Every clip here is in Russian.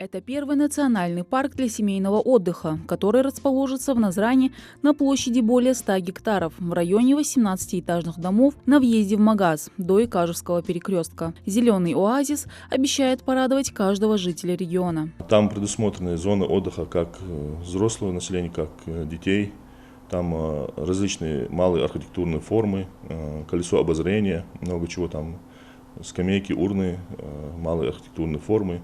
Это первый национальный парк для семейного отдыха, который расположится в Назране на площади более 100 гектаров в районе 18-этажных домов на въезде в Магаз до Икажевского перекрестка. Зеленый оазис обещает порадовать каждого жителя региона. Там предусмотрены зоны отдыха как взрослого населения, как детей. Там различные малые архитектурные формы, колесо обозрения, много чего там, скамейки, урны, малые архитектурные формы.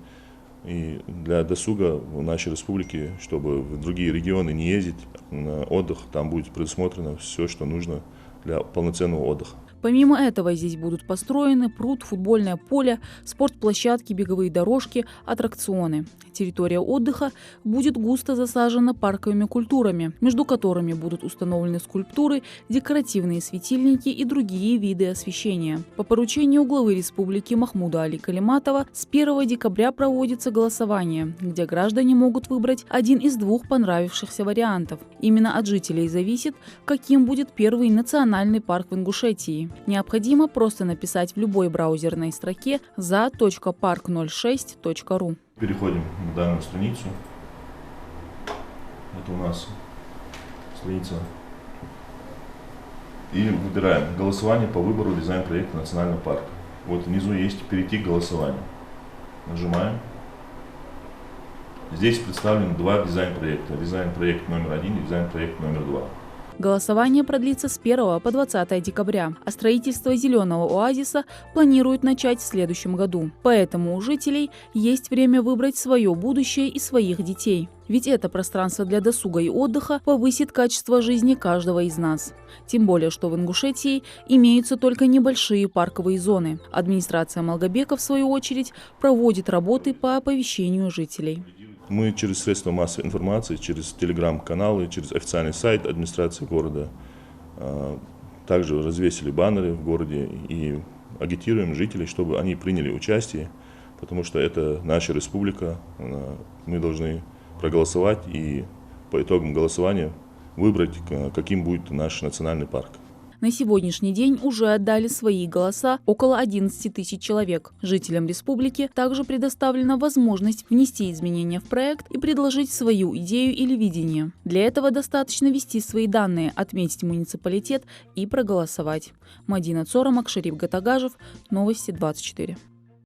И для досуга в нашей республике, чтобы в другие регионы не ездить на отдых, там будет предусмотрено все, что нужно для полноценного отдыха. Помимо этого здесь будут построены пруд, футбольное поле, спортплощадки, беговые дорожки, аттракционы. Территория отдыха будет густо засажена парковыми культурами, между которыми будут установлены скульптуры, декоративные светильники и другие виды освещения. По поручению главы республики Махмуда Али Калиматова с 1 декабря проводится голосование, где граждане могут выбрать один из двух понравившихся вариантов. Именно от жителей зависит, каким будет первый национальный парк в Ингушетии. Необходимо просто написать в любой браузерной строке za.park06.ru. Переходим на данную страницу. Это у нас страница. И выбираем голосование по выбору дизайн-проекта национального парка. Вот внизу есть «Перейти к голосованию». Нажимаем. Здесь представлены два дизайн-проекта. Дизайн-проект номер 1 и дизайн-проект номер 2. Голосование продлится с 1 по 20 декабря, а строительство зеленого оазиса планируют начать в следующем году. Поэтому у жителей есть время выбрать свое будущее и своих детей. Ведь это пространство для досуга и отдыха повысит качество жизни каждого из нас. Тем более, что в Ингушетии имеются только небольшие парковые зоны. Администрация Малгобека, в свою очередь, проводит работы по оповещению жителей. Мы через средства массовой информации, через телеграм-каналы, через официальный сайт администрации города также развесили баннеры в городе и агитируем жителей, чтобы они приняли участие, потому что это наша республика, мы должны проголосовать и по итогам голосования выбрать, каким будет наш национальный парк. На сегодняшний день уже отдали свои голоса около 11 тысяч человек. Жителям республики также предоставлена возможность внести изменения в проект и предложить свою идею или видение. Для этого достаточно ввести свои данные, отметить муниципалитет и проголосовать. Мадина Цорамак, Шарип Гатагажев, Новости 24.